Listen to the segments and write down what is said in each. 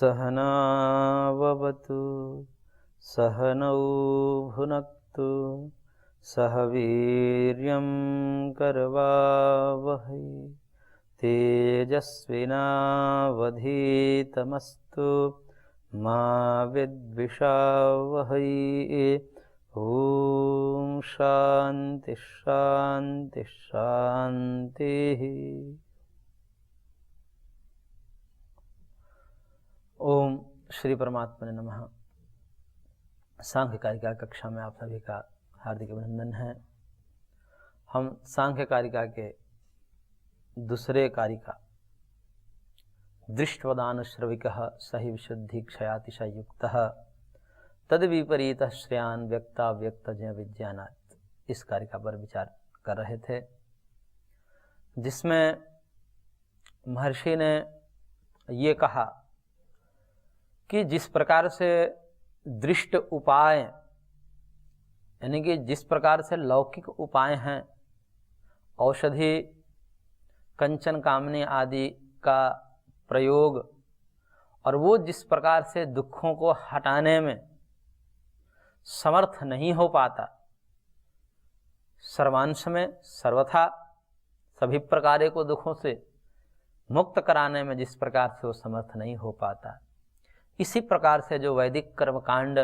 सहनाववतु सहनौ भुनक्तु सह वीर्यं करवावहै तेजस्विनावधीतमस्तु मा विद्विषावहै। ओम शांति शांति शांति। ओम श्री परमात्मा ने नमः। सांख्य कारिका कक्षा में आप सभी का हार्दिक अभिनंदन है। हम सांख्य कारिका के दूसरे कारिका दृष्टवदान श्रविकः सहि विशुद्धि क्षयातिशय युक्तः तद विपरीत श्रेयान व्यक्ता व्यक्त जय विज्ञानात्, इस कारिका पर विचार कर रहे थे, जिसमें महर्षि ने ये कहा कि जिस प्रकार से दृष्ट उपाय यानी कि जिस प्रकार से लौकिक उपाय हैं, औषधि कंचन कामनी आदि का प्रयोग, और वो जिस प्रकार से दुखों को हटाने में समर्थ नहीं हो पाता, सर्वांश में सर्वथा सभी प्रकार को दुखों से मुक्त कराने में जिस प्रकार से वो समर्थ नहीं हो पाता, इसी प्रकार से जो वैदिक कर्मकांड,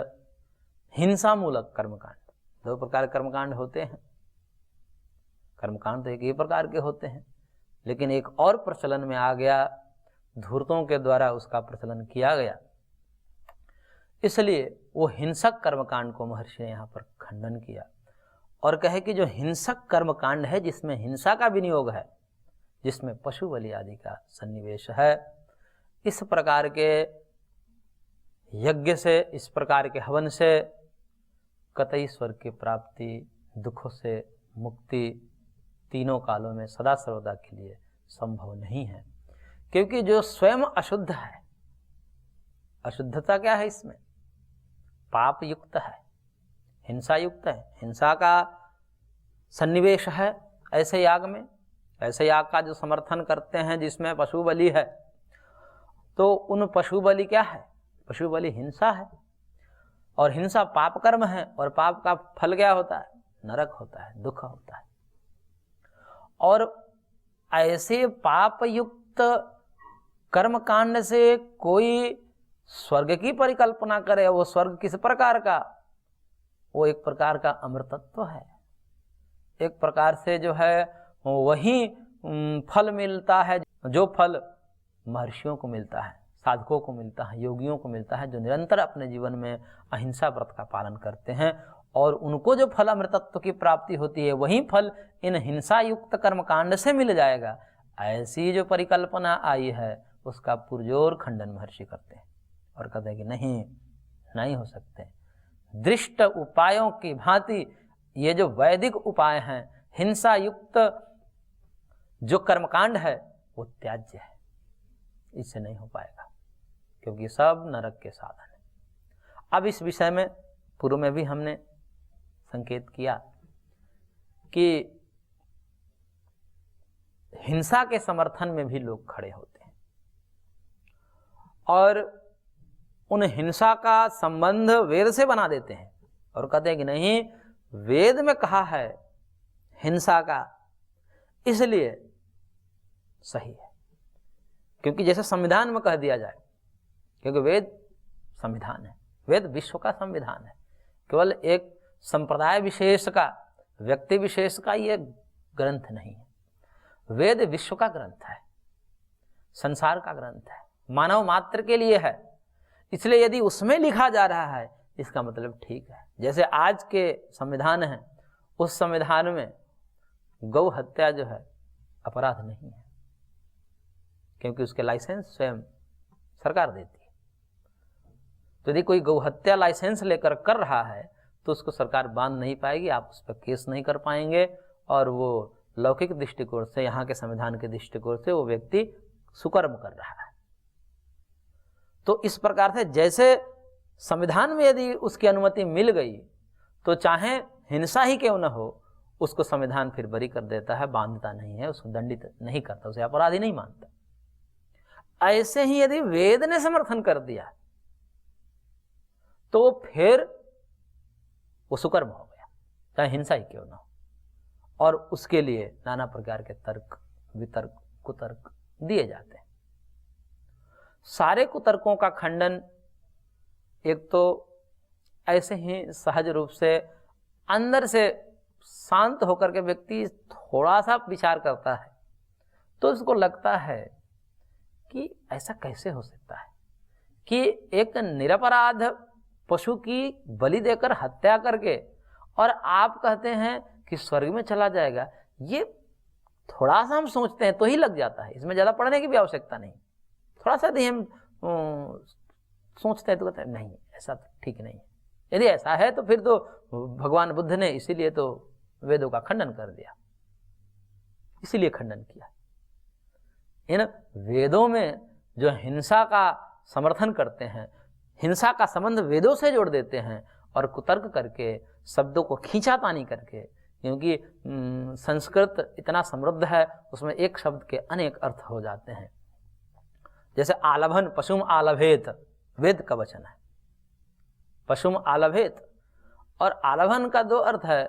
हिंसा मूलक कर्मकांड, दो प्रकार के कर्मकांड होते हैं। कर्मकांड तो एक ही प्रकार के होते हैं, लेकिन एक और प्रचलन में आ गया, धूर्तों के द्वारा उसका प्रचलन किया गया, इसलिए वो हिंसक कर्मकांड को महर्षि ने यहाँ पर खंडन किया और कहे कि जो हिंसक कर्मकांड है, जिसमें हिंसा का विनियोग है, जिसमें पशु बलि आदि का सन्निवेश है, इस प्रकार के यज्ञ से, इस प्रकार के हवन से कतई स्वर्ग की प्राप्ति, दुखों से मुक्ति तीनों कालों में सदा सर्वदा के लिए संभव नहीं है। क्योंकि जो स्वयं अशुद्ध है, अशुद्धता क्या है इसमें? पाप युक्त है, हिंसा युक्त है, हिंसा का सन्निवेश है ऐसे याग में। ऐसे याग का जो समर्थन करते हैं जिसमें पशु बलि है, तो उन पशु बलि क्या है? पशु बलि हिंसा है, और हिंसा पाप कर्म है, और पाप का फल क्या होता है? नरक होता है, दुख होता है। और ऐसे पाप युक्त कर्म कांड से कोई स्वर्ग की परिकल्पना करे, वो स्वर्ग किस प्रकार का? वो एक प्रकार का अमृतत्व है, एक प्रकार से जो है वही फल मिलता है जो फल महर्षियों को मिलता है, साधकों को मिलता है, योगियों को मिलता है, जो निरंतर अपने जीवन में अहिंसा व्रत का पालन करते हैं, और उनको जो फल अमृतत्व की प्राप्ति होती है, वही फल इन हिंसा युक्त कर्मकांड से मिल जाएगा। ऐसी जो परिकल्पना आई है, उसका पुरजोर खंडन महर्षि करते हैं और कहते हैं कि नहीं हो सकते। दृष्ट उपायों की भांति ये जो वैदिक उपाय हैं, हिंसा युक्त जो कर्मकांड है, वो त्याज्य है, इससे नहीं हो पाएगा, क्योंकि सब नरक के साधन है। अब इस विषय में पूर्व में भी हमने संकेत किया कि हिंसा के समर्थन में भी लोग खड़े होते हैं, और उन हिंसा का संबंध वेद से बना देते हैं और कहते हैं कि नहीं, वेद में कहा है हिंसा का, इसलिए सही है। क्योंकि जैसे संविधान में कह दिया जाए, क्योंकि वेद संविधान है, वेद विश्व का संविधान है, केवल एक संप्रदाय विशेष का, व्यक्ति विशेष का ये ग्रंथ नहीं है। वेद विश्व का ग्रंथ है, संसार का ग्रंथ है, मानव मात्र के लिए है। इसलिए यदि उसमें लिखा जा रहा है, इसका मतलब ठीक है। जैसे आज के संविधान है, उस संविधान में गौ हत्या जो है अपराध नहीं है, क्योंकि उसके लाइसेंस स्वयं सरकार देती है। तो यदि कोई गौ हत्या लाइसेंस लेकर कर रहा है, तो उसको सरकार बांध नहीं पाएगी, आप उस पर केस नहीं कर पाएंगे, और वो लौकिक दृष्टिकोण से, यहाँ के संविधान के दृष्टिकोण से वो व्यक्ति सुकर्म कर रहा है। तो इस प्रकार से जैसे संविधान में यदि उसकी अनुमति मिल गई, तो चाहे हिंसा ही क्यों न हो, उसको संविधान फिर बरी कर देता है, बांधता नहीं है, उसको दंडित नहीं करता, उसे अपराधी नहीं मानता। ऐसे ही यदि वेद ने समर्थन कर दिया तो फिर वो सुकर्म हो गया, चाहे हिंसा ही क्यों ना हो। और उसके लिए नाना प्रकार के तर्क, वितर्क, कुतर्क दिए जाते हैं। सारे कुतर्कों का खंडन एक तो ऐसे ही सहज रूप से अंदर से शांत होकर के व्यक्ति थोड़ा सा विचार करता है तो उसको लगता है कि ऐसा कैसे हो सकता है कि एक निरपराध पशु की बलि देकर हत्या करके और आप कहते हैं कि स्वर्ग में चला जाएगा। ये थोड़ा सा हम सोचते हैं तो ही लग जाता है, इसमें ज़्यादा पढ़ने की भी आवश्यकता नहीं। थोड़ा सा यदि हम सोचते हैं तो कहते हैं नहीं, ऐसा तो ठीक नहीं है। यदि ऐसा है तो फिर तो भगवान बुद्ध ने इसीलिए तो वेदों का खंडन कर दिया, इसीलिए खंडन किया। इन वेदों में जो हिंसा का समर्थन करते हैं, हिंसा का संबंध वेदों से जोड़ देते हैं और कुतर्क करके शब्दों को खींचातानी करके, क्योंकि संस्कृत इतना समृद्ध है, उसमें एक शब्द के अनेक अर्थ हो जाते हैं। जैसे आलभन, पशुम आलभेत, वेद का वचन है। पशुम आलभेत, और आलभन का दो अर्थ है,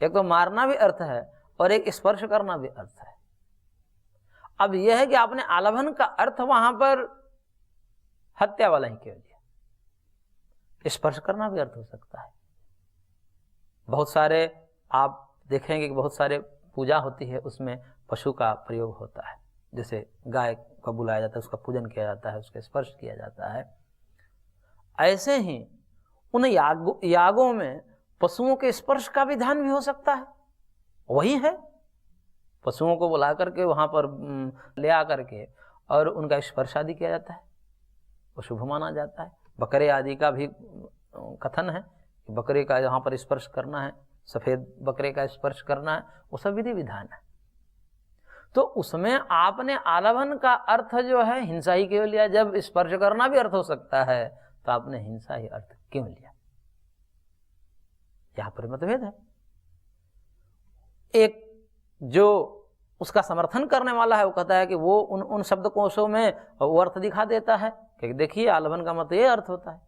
एक तो मारना भी अर्थ है और एक स्पर्श करना भी अर्थ है। अब यह है कि आपने आलभन का अर्थ वहां पर हत्या वाला ही क्यों दिया, स्पर्श करना भी अर्थ हो सकता है। बहुत सारे आप देखेंगे कि बहुत सारे पूजा होती है, उसमें पशु का प्रयोग होता है। जैसे गाय को बुलाया जाता है, उसका पूजन किया जाता है, उसका स्पर्श किया जाता है। ऐसे ही उन यागों में पशुओं के स्पर्श का विधान भी हो सकता है। वही है, पशुओं को बुला करके वहां पर ले आ करके और उनका स्पर्श आदि किया जाता है, वो शुभ माना जाता है। बकरे आदि का भी कथन है कि बकरे का यहाँ पर स्पर्श करना है, सफेद बकरे का स्पर्श करना है, वो सब विधि विधान है। तो उसमें आपने आलभन का अर्थ जो है हिंसा ही क्यों लिया? जब स्पर्श करना भी अर्थ हो सकता है तो आपने हिंसा ही अर्थ क्यों लिया? यहां पर मतभेद है। एक जो उसका समर्थन करने वाला है वो कहता है कि वो उन शब्दकोशों में वो अर्थ दिखा देता है कि देखिए आलभन का मत ये अर्थ होता है।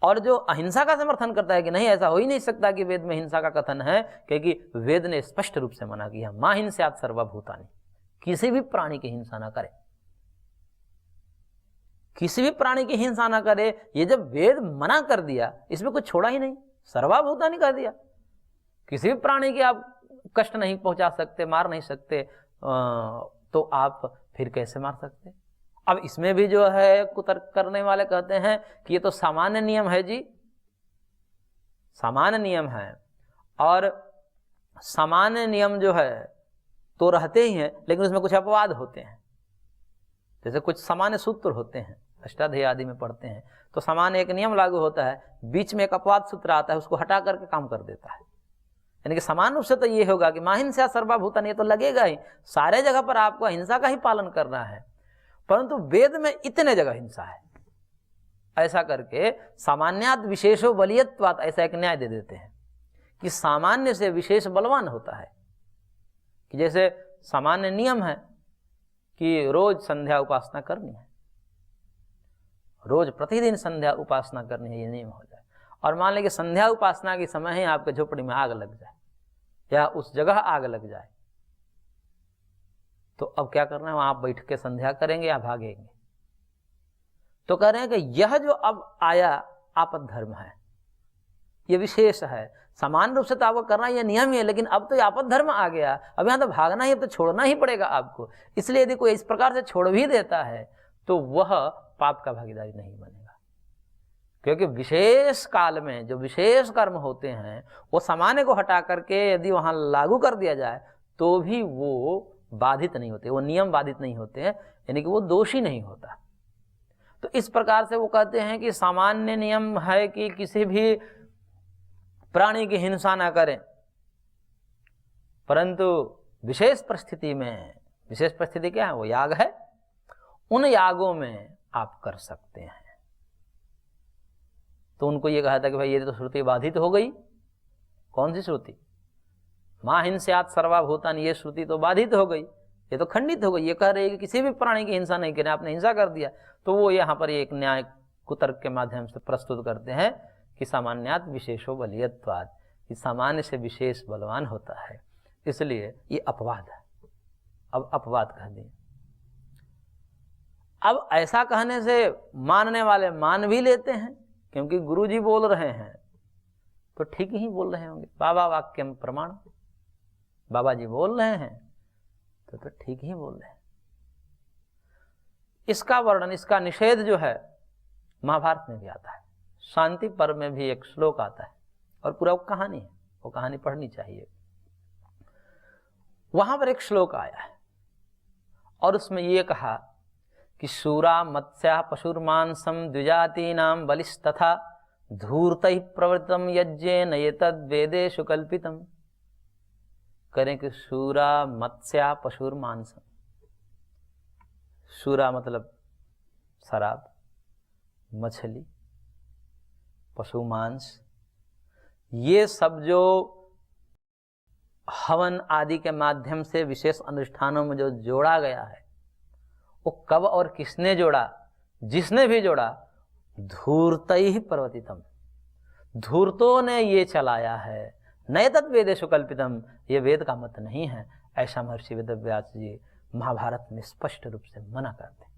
और जो अहिंसा का समर्थन करता है कि नहीं, ऐसा हो ही नहीं सकता कि वेद में हिंसा का कथन है, क्योंकि वेद ने स्पष्ट रूप से मना किया, मां हिंस्यात् सर्वभूतानि, किसी भी प्राणी की हिंसा ना करे, किसी भी प्राणी की हिंसा ना करे। ये जब वेद मना कर दिया, इसमें कुछ छोड़ा ही नहीं, सर्वभूतानि कर दिया। किसी भी प्राणी की आप कष्ट नहीं पहुंचा सकते, मार नहीं सकते, तो आप फिर कैसे मार सकते? अब इसमें भी जो है कुतर्क करने वाले कहते हैं कि ये तो सामान्य नियम है जी, सामान्य नियम है, और सामान्य नियम जो है तो रहते ही हैं, लेकिन उसमें कुछ अपवाद होते हैं। जैसे कुछ सामान्य सूत्र होते हैं, अष्टाध्यायी आदि में पढ़ते हैं, तो सामान्य एक नियम लागू होता है, बीच में एक अपवाद सूत्र आता है, उसको हटा करके काम कर देता है। यानी कि समान रूप से तो ये होगा कि मां हिंस्यात् सर्वभूतानि, ये तो लगेगा ही, सारे जगह पर आपको हिंसा का ही पालन करना है, परंतु वेद में इतने जगह हिंसा है, ऐसा करके सामान्यात् विशेषो बलीयत्वात्, ऐसा एक न्याय दे देते हैं कि सामान्य से विशेष बलवान होता है। कि जैसे सामान्य नियम है कि रोज संध्या उपासना करनी है, रोज प्रतिदिन संध्या उपासना करनी है, ये नियम हो जाए। और मान लें कि संध्या उपासना के समय ही आपके झोपड़ी में आग लग जाए या उस जगह आग लग जाए, तो अब क्या करना है? वहां आप बैठ के संध्या करेंगे या भागेंगे? तो कह रहे हैं कि यह जो अब आया आपद धर्म है, ये विशेष है। समान रूप से तो आपको करना यह नियम ही है, लेकिन अब तो आपद धर्म आ गया, अब यहाँ तो भागना ही, अब तो छोड़ना ही पड़ेगा आपको। इसलिए यदि कोई इस प्रकार से छोड़ भी देता है तो वह पाप का भागीदारी नहीं बनेगा, क्योंकि विशेष काल में जो विशेष कर्म होते हैं वो सामान्य को हटा करके यदि वहां लागू कर दिया जाए तो भी वो बाधित नहीं होते, वो नियम बाधित नहीं होते हैं, यानी कि वो दोषी नहीं होता। तो इस प्रकार से वो कहते हैं कि सामान्य नियम है कि किसी भी प्राणी की हिंसा ना करें, परंतु विशेष परिस्थिति में, विशेष परिस्थिति क्या है? वो याग है, उन यागों में आप कर सकते हैं। तो उनको ये कहा था कि भाई ये तो श्रुति बाधित हो गई। कौन सी श्रुति? मां हिंस्यात् सर्वभूतानि, ये श्रुति तो बाधित हो गई, ये तो खंडित हो गई। ये कह रही है कि किसी भी प्राणी की हिंसा नहीं करें, आपने हिंसा कर दिया। तो वो यहाँ पर एक न्याय कुतर्क के माध्यम से प्रस्तुत करते हैं कि सामान्यात विशेषो बलीयत्वाद, कि सामान्य से विशेष बलवान होता है, इसलिए ये अपवाद है। अब अपवाद कह दिए। अब ऐसा कहने से मानने वाले मान भी लेते हैं, क्योंकि गुरु जी बोल रहे हैं तो ठीक ही बोल रहे होंगे। बाबा वाक्यम प्रमाण, बाबा जी बोल रहे हैं तो ठीक ही बोल रहे हैं। इसका वर्णन, इसका निषेध जो है महाभारत में भी आता है। शांति पर्व में भी एक श्लोक आता है और पूरा वो कहानी है, वो कहानी पढ़नी चाहिए। वहां पर एक श्लोक आया है और उसमें ये कहा कि शूरा मत्स्या पशुर्मांसम द्विजातीनां बलिस्तथा धूर्तैः प्रवृत्तम यज्ञेन एतद् वेदेषु कल्पितम्। करें कि शूरा मत्स्या पशुर्मांसम। शूरा मतलब शराब, मछली, पशु मांस, ये सब जो हवन आदि के माध्यम से विशेष अनुष्ठानों में जो जोड़ा गया है, वो कब और किसने जोड़ा? जिसने भी जोड़ा, धूर्तैः प्रवर्तितम, धूर्तों ने ये चलाया है। नैतद् वेदेषु कल्पितम, ये वेद का मत नहीं है। ऐसा महर्षि वेदव्यास जी महाभारत में स्पष्ट रूप से मना करते।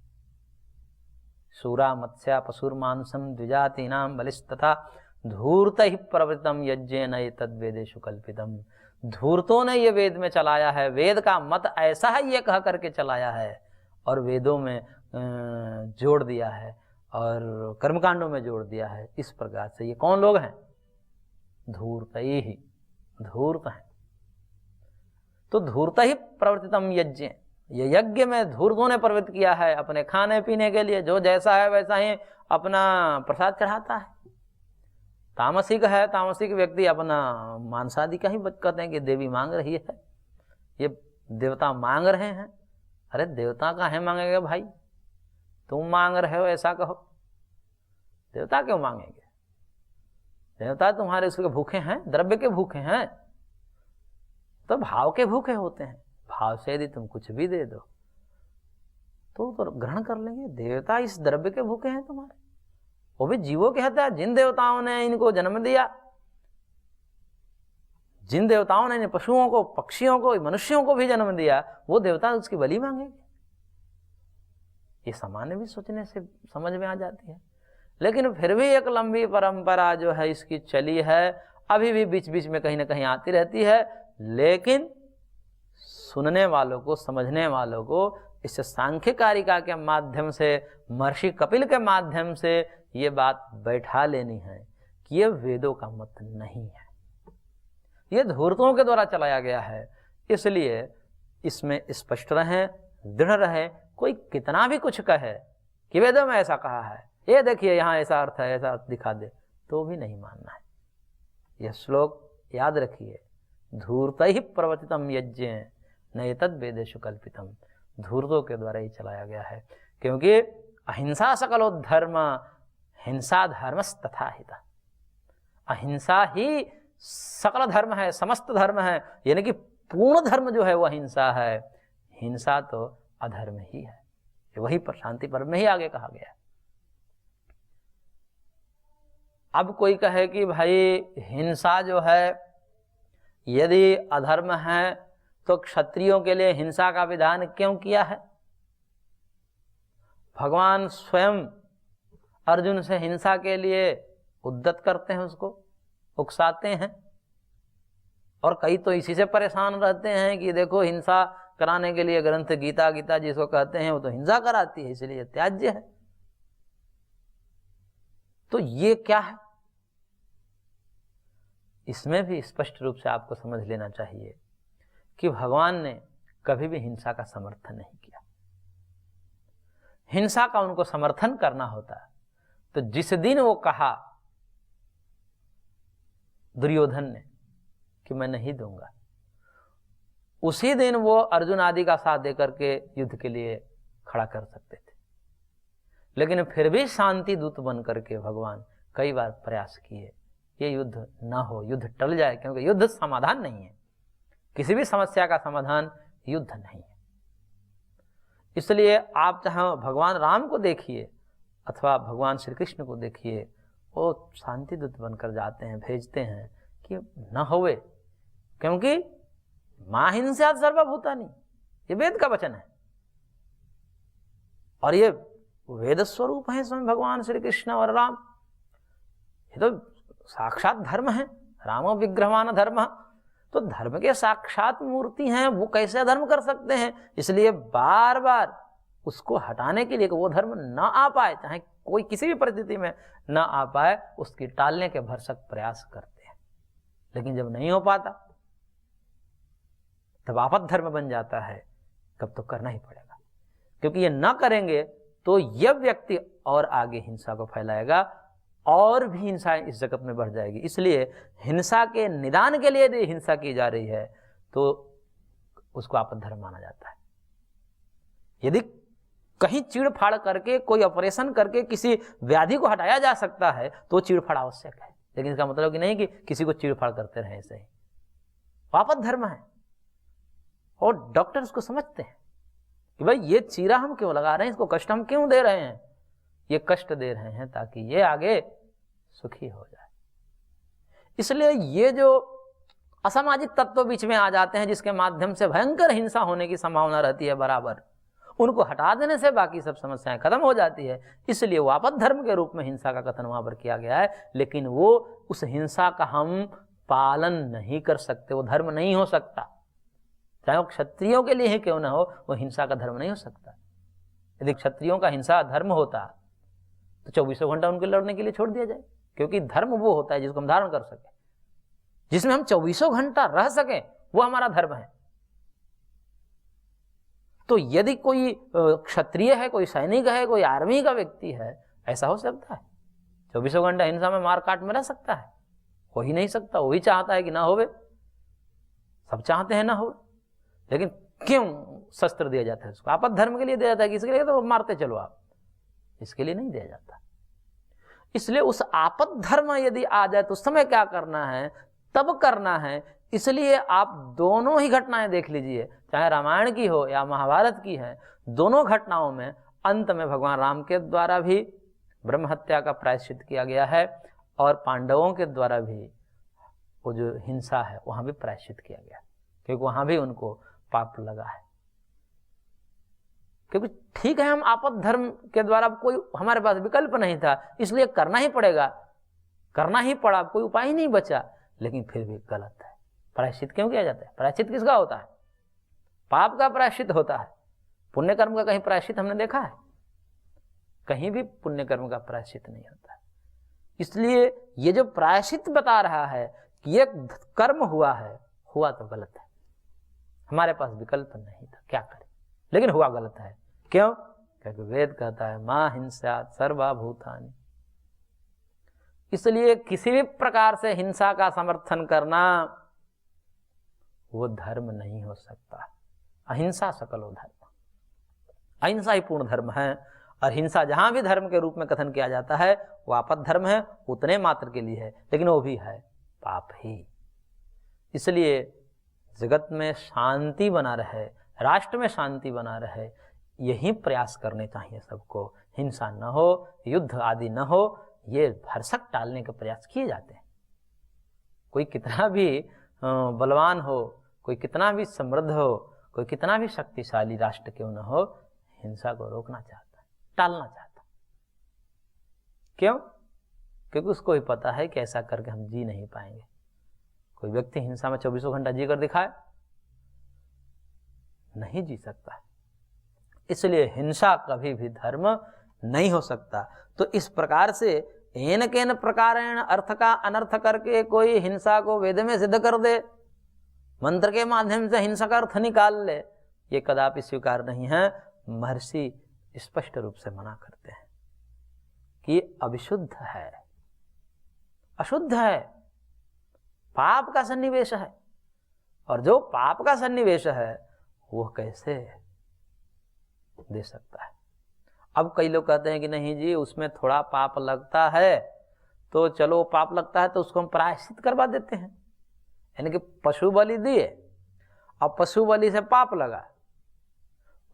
शूरा मत्स्या पशुर्मांसम द्विजातीनां बलिस्तथा धूर्तैः प्रवृत्तम यज्ञेन एतद् वेदेषु कल्पितम। धूर्तों ने ये वेद में चलाया है, वेद का मत ऐसा है ये कह करके चलाया है और वेदों में जोड़ दिया है और कर्मकांडों में जोड़ दिया है। इस प्रकार से ये कौन लोग हैं? धूर्तैः, धूर्त हैं। तो धूर्तैः प्रवर्तितम यज्ञ, ये यज्ञ में धूर्तों ने प्रवृत्त किया है अपने खाने पीने के लिए। जो जैसा है वैसा ही अपना प्रसाद चढ़ाता है। तामसिक है, तामसिक व्यक्ति अपना मांसादि का ही कहते हैं कि देवी मांग रही है, ये देवता मांग रहे हैं। अरे देवता काहे मांगेंगे भाई? तुम मांग रहे हो ऐसा कहो, देवता क्यों मांगेंगे? देवता तुम्हारे उसके भूखे हैं, द्रव्य के भूखे हैं, तो भाव के भूखे होते हैं। भाव से यदि तुम कुछ भी दे दो तो ग्रहण कर लेंगे। देवता इस द्रव्य के भूखे हैं तुम्हारे, वो भी जीवों के हत्या। जिन देवताओं ने इनको जन्म दिया, जिन देवताओं ने इन पशुओं को, पक्षियों को, मनुष्यों को भी जन्म दिया, वो देवता उसकी बलि मांगेंगे। ये सामान्य भी सोचने से समझ में आ जाती है। लेकिन फिर भी एक लंबी परंपरा जो है इसकी चली है, अभी भी बीच बीच में कहीं ना कहीं आती रहती है। लेकिन सुनने वालों को, समझने वालों को इस सांख्य कारिका के माध्यम से, महर्षि कपिल के माध्यम से ये बात बैठा लेनी है कि ये वेदों का मत नहीं है, ये धूर्तों के द्वारा चलाया गया है। इसलिए इसमें स्पष्ट रहें, दृढ़ रहें। कोई कितना भी कुछ कहे कि वेदों में ऐसा कहा है, ये देखिए यहाँ ऐसा अर्थ है, ऐसा अर्थ दिखा दे, तो भी नहीं मानना है। यह श्लोक याद रखिए, धूर्तैः प्रवर्तितम यज्ञ न एतद् वेदेषु कल्पितम। धूर्तों के द्वारा ही चलाया गया है, क्योंकि अहिंसा सकलो धर्म, हिंसा धर्मस्तथा हिता। अहिंसा ही सकल धर्म है, समस्त धर्म है, यानी कि पूर्ण धर्म जो है वह हिंसा है। हिंसा तो अधर्म ही है। वही पर शांति पर्व में ही आगे कहा गया। अब कोई कहे कि भाई हिंसा जो है यदि अधर्म है तो क्षत्रियों के लिए हिंसा का विधान क्यों किया है? भगवान स्वयं अर्जुन से हिंसा के लिए उद्यत करते हैं, उसको उकसाते हैं, और कई तो इसी से परेशान रहते हैं कि देखो हिंसा कराने के लिए ग्रंथ गीता, गीता जिसको कहते हैं वो तो हिंसा कराती है, इसलिए त्याज्य है। तो ये क्या है? इसमें भी स्पष्ट रूप से आपको समझ लेना चाहिए कि भगवान ने कभी भी हिंसा का समर्थन नहीं किया। हिंसा का उनको समर्थन करना होता तो जिस दिन वो कहा दुर्योधन ने कि मैं नहीं दूंगा, उसी दिन वो अर्जुन आदि का साथ देकर के युद्ध के लिए खड़ा कर सकते थे। लेकिन फिर भी शांति दूत बन करके भगवान कई बार प्रयास किए, ये युद्ध ना हो, युद्ध टल जाए, क्योंकि युद्ध समाधान नहीं है। किसी भी समस्या का समाधान युद्ध नहीं है। इसलिए आप चाहे भगवान राम को देखिए अथवा भगवान श्री कृष्ण को देखिए, वो शांति दूत बनकर जाते हैं, भेजते हैं कि न होवे, क्योंकि मा हिंस्यात् सर्वभूतानि, ये वेद का वचन है और ये वेद स्वरूप है स्वयं भगवान श्री कृष्ण और राम। ये तो साक्षात धर्म है, रामो विग्रहवान धर्म। तो धर्म के साक्षात मूर्ति हैं, वो कैसे अधर्म कर सकते हैं? इसलिए बार बार उसको हटाने के लिए कि वो धर्म ना आ पाए, चाहे कोई किसी भी परिस्थिति में ना आ पाए, उसकी टालने के भरसक प्रयास करते हैं। लेकिन जब नहीं हो पाता तब आपद धर्म बन जाता है, कब तो करना ही पड़ेगा, क्योंकि ये ना करेंगे तो यह व्यक्ति और आगे हिंसा को फैलाएगा और भी हिंसा इस जगत में बढ़ जाएगी। इसलिए हिंसा के निदान के लिए यदि हिंसा की जा रही है तो उसको आपद धर्म माना जाता है। यदि कहीं चीड़-फाड़ करके, कोई ऑपरेशन करके किसी व्याधि को हटाया जा सकता है तो चीड़-फाड़ आवश्यक है, लेकिन इसका मतलब कि नहीं कि किसी को चीड़-फाड़ करते रहे ऐसे ही। आपद धर्म है और डॉक्टर उसको समझते हैं कि भाई ये चीरा हम क्यों लगा रहे हैं, इसको कष्ट हम क्यों दे रहे हैं? ये कष्ट दे रहे हैं ताकि ये आगे सुखी हो जाए। इसलिए ये जो असामाजिक तत्व बीच में आ जाते हैं, जिसके माध्यम से भयंकर हिंसा होने की संभावना रहती है बराबर, उनको हटा देने से बाकी सब समस्याएं खत्म हो जाती है। इसलिए वो आपद धर्म के रूप में हिंसा का कथन वहां पर किया गया है, लेकिन वो उस हिंसा का हम पालन नहीं कर सकते, वो धर्म नहीं हो सकता। चाहे वो क्षत्रियों के लिए ही क्यों ना हो, वो हिंसा का धर्म नहीं हो सकता। यदि क्षत्रियों का हिंसा धर्म होता तो 24 घंटा उनके लड़ने के लिए छोड़ दिया जाए, क्योंकि धर्म वो होता है जिसको हम धारण कर सके, जिसमें हम 24 घंटा रह सके, वो हमारा धर्म है। तो यदि कोई क्षत्रिय है, कोई सैनिक है, कोई आर्मी का व्यक्ति है, ऐसा हो सकता है 24 घंटा हिंसा में मार काट में रह सकता है? हो ही नहीं सकता। वही चाहता है कि ना होवे, सब चाहते हैं ना हो, लेकिन क्यों शस्त्र दिया जाता है उसको? आपद धर्म के लिए दिया जाता है, किसके लिए? तो मारते चलो आप, इसके लिए नहीं दिया जाता। इसलिए उस आपद धर्म यदि आ जाए तो उस समय क्या करना है, तब करना है। इसलिए आप दोनों ही घटनाएं देख लीजिए, चाहे रामायण की हो या महाभारत की है, दोनों घटनाओं में अंत में भगवान राम के द्वारा भी ब्रह्म हत्या का प्रायश्चित किया गया है और पांडवों के द्वारा भी वो जो हिंसा है वहां भी प्रायश्चित किया गया, क्योंकि वहां भी उनको पाप लगा है। क्योंकि ठीक है, हम आपद धर्म के द्वारा कोई हमारे पास विकल्प नहीं था, इसलिए करना ही पड़ेगा, करना ही पड़ा, कोई उपाय ही नहीं बचा, लेकिन फिर भी गलत है। प्रायश्चित क्यों किया जाता है? प्रायश्चित किसका होता है? पाप का प्रायश्चित होता है। पुण्य कर्म का कहीं प्रायश्चित हमने देखा है? कहीं भी पुण्य कर्म का प्रायश्चित नहीं होता है। इसलिए ये जो प्रायश्चित बता रहा है कि ये कर्म हुआ है, हुआ तो गलत है, हमारे पास विकल्प नहीं था, क्या करें, लेकिन हुआ गलत है। क्यों? क्योंकि वेद कहता है मा हिंस्यात् सर्वभूतानि। इसलिए किसी भी प्रकार से हिंसा का समर्थन करना वो धर्म नहीं हो सकता। अहिंसा सकलो धर्म, अहिंसा ही पूर्ण धर्म है। और हिंसा जहां भी धर्म के रूप में कथन किया जाता है वो आपद धर्म है, उतने मात्र के लिए है, लेकिन वो भी है पाप ही। इसलिए जगत में शांति बना रहे, राष्ट्र में शांति बना रहे, यही प्रयास करने चाहिए सबको। हिंसा न हो, युद्ध आदि न हो, ये भरसक टालने के प्रयास किए जाते हैं। कोई कितना भी बलवान हो, कोई कितना भी समृद्ध हो, कोई कितना भी शक्तिशाली राष्ट्र क्यों न हो, हिंसा को रोकना चाहता है, टालना चाहता है। क्यों? क्योंकि उसको ही पता है कि ऐसा करके हम जी नहीं पाएंगे। कोई व्यक्ति हिंसा में 24 घंटा जी कर दिखाए, नहीं जी सकता है। इसलिए हिंसा कभी भी धर्म नहीं हो सकता। तो इस प्रकार से एन केन प्रकारेण अर्थ का अनर्थ करके कोई हिंसा को वेद में सिद्ध कर दे, मंत्र के माध्यम से हिंसा का अर्थ निकाल ले, ये कदापि स्वीकार नहीं है। महर्षि स्पष्ट रूप से मना करते हैं कि अविशुद्ध है, अशुद्ध है, पाप का सन्निवेश है। और जो पाप का सन्निवेश है वो कैसे दे सकता है? अब कई लोग कहते हैं कि नहीं जी, उसमें थोड़ा पाप लगता है, तो चलो पाप लगता है तो उसको हम प्रायश्चित करवा देते हैं। यानी कि पशु बलि दिए, अब पशु बलि से पाप लगा,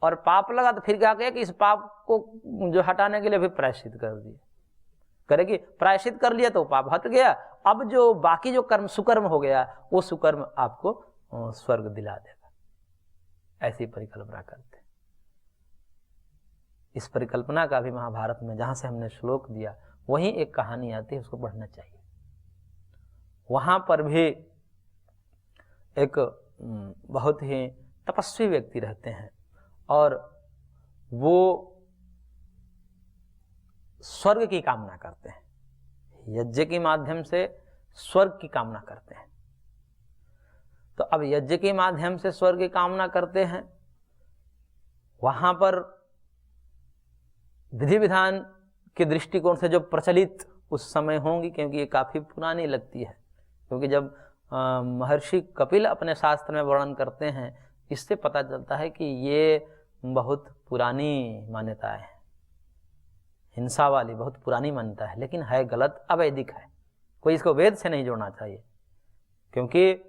और पाप लगा तो फिर क्या किया कि इस पाप को जो हटाने के लिए फिर प्रायश्चित कर दिया, करेगी प्रायश्चित कर लिया तो पाप हट गया। अब जो बाकी जो कर्म सुकर्म हो गया वो सुकर्म आपको स्वर्ग दिला देगा। ऐसी परिकल्पना करते हैं। इस परिकल्पना का भी महाभारत में जहां से हमने श्लोक दिया वहीं एक कहानी आती है, उसको पढ़ना चाहिए। वहां पर भी एक बहुत ही तपस्वी व्यक्ति रहते हैं और वो स्वर्ग की कामना करते हैं, यज्ञ के माध्यम से स्वर्ग की कामना करते हैं। तो अब यज्ञ के माध्यम से स्वर्ग की कामना करते हैं, वहां पर विधि विधान के दृष्टिकोण से जो प्रचलित उस समय होंगी, क्योंकि ये काफी पुरानी लगती है, क्योंकि जब महर्षि कपिल अपने शास्त्र में वर्णन करते हैं इससे पता चलता है कि ये बहुत पुरानी मान्यताएं हैं, हिंसा वाली बहुत पुरानी मान्यता है, लेकिन है गलत, अवैदिक है। कोई इसको वेद से नहीं जोड़ना चाहिए, क्योंकि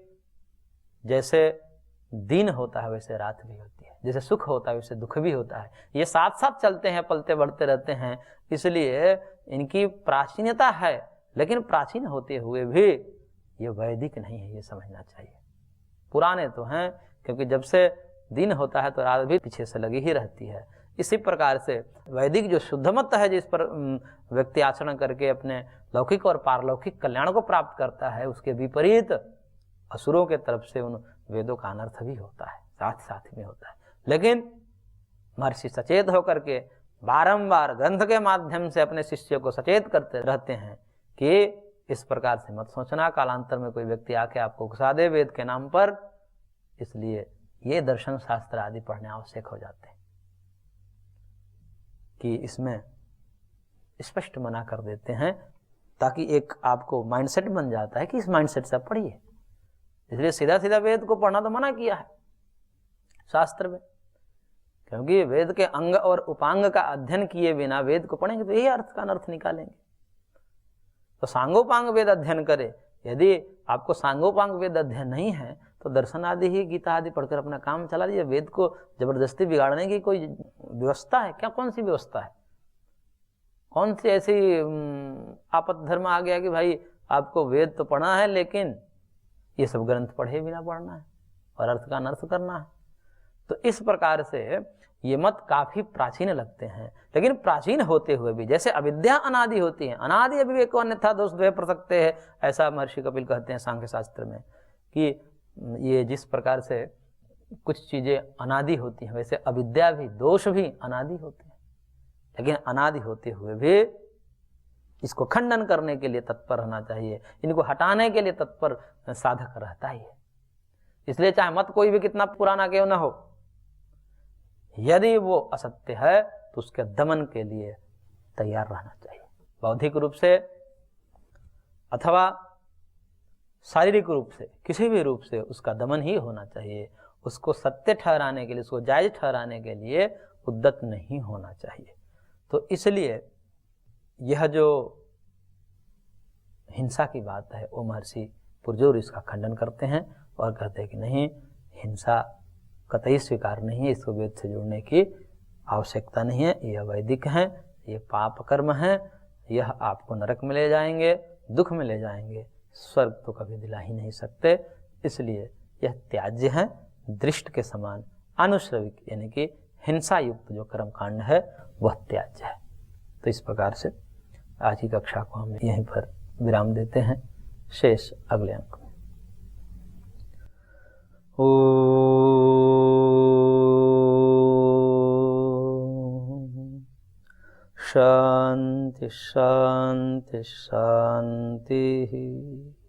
जैसे दिन होता है वैसे रात भी होती है, जैसे सुख होता है वैसे दुख भी होता है, ये साथ साथ चलते हैं, पलते बढ़ते रहते हैं। इसलिए इनकी प्राचीनता है, लेकिन प्राचीन होते हुए भी ये वैदिक नहीं है, ये समझना चाहिए। पुराने तो हैं, क्योंकि जब से दिन होता है तो रात भी पीछे से लगी ही रहती है। इसी प्रकार से वैदिक जो शुद्ध मत है, जिस पर व्यक्ति आचरण करके अपने लौकिक और पारलौकिक कल्याण को प्राप्त करता है, उसके विपरीत असुरों के तरफ से उन वेदों का अनर्थ भी होता है, साथ साथ में होता है। लेकिन महर्षि सचेत होकर के बारंबार ग्रंथ के माध्यम से अपने शिष्य को सचेत करते रहते हैं कि इस प्रकार से मत सोचना, कालांतर में कोई व्यक्ति आके आपको घुसा दे वेद के नाम पर। इसलिए ये दर्शन शास्त्र आदि पढ़ने आवश्यक हो जाते हैं कि इसमें स्पष्ट मना कर देते हैं, ताकि एक आपको माइंडसेट बन जाता है कि इस माइंडसेट से पढ़िए। इसलिए सीधा सीधा वेद को पढ़ना तो मना किया है शास्त्र में, क्योंकि वेद के अंग और उपांग का अध्ययन किए बिना वेद को पढ़ेंगे तो यही अर्थ का अनर्थ निकालेंगे। तो सांगोपांग वेद अध्ययन करे। यदि आपको सांगोपांग वेद अध्ययन नहीं है तो दर्शन आदि ही, गीता आदि पढ़कर अपना काम चला लीजिए। वेद को जबरदस्ती बिगाड़ने की कोई व्यवस्था है क्या? कौन सी व्यवस्था है? कौन सी ऐसी आपत धर्म आ गया कि भाई आपको वेद तो पढ़ना है लेकिन ये सब ग्रंथ पढ़े बिना पढ़ना है और अर्थ का अनर्थ करना है? तो इस प्रकार से ये मत काफी प्राचीन लगते हैं, लेकिन प्राचीन होते हुए भी जैसे अविद्या अनादि होती है, अनादि अविवेको अन्यथा दोष द्वय प्रसक्ते है, ऐसा महर्षि कपिल कहते हैं सांख्य शास्त्र में कि ये जिस प्रकार से कुछ चीजें अनादि होती हैं, वैसे अविद्या भी, दोष भी अनादि होते हैं। लेकिन अनादि होते हुए भी इसको खंडन करने के लिए तत्पर रहना चाहिए, इनको हटाने के लिए तत्पर साधक रहता ही है। इसलिए चाहे मत कोई भी कितना पुराना क्यों ना हो, यदि वो असत्य है तो उसके दमन के लिए तैयार रहना चाहिए, बौद्धिक रूप से अथवा शारीरिक रूप से, किसी भी रूप से उसका दमन ही होना चाहिए। उसको सत्य ठहराने के लिए, उसको जायज ठहराने के लिए उद्यत नहीं होना चाहिए। तो इसलिए यह जो हिंसा की बात है वो महर्षि पुरजोर इसका खंडन करते हैं और कहते हैं कि नहीं, हिंसा कतई स्वीकार नहीं है, इसको वेद से जोड़ने की आवश्यकता नहीं है, यह वैदिक है, ये पाप कर्म है, यह आपको नरक में ले जाएंगे, दुख में ले जाएंगे, स्वर्ग तो कभी दिला ही नहीं सकते। इसलिए यह त्याज्य है, दृष्ट के समान अनुश्रविक यानी कि हिंसा युक्त जो कर्मकांड है वह त्याज्य है। तो इस प्रकार से आज की कक्षा को हम यहीं पर विराम देते हैं, शेष अगले अंक में। शांति शांति शांति।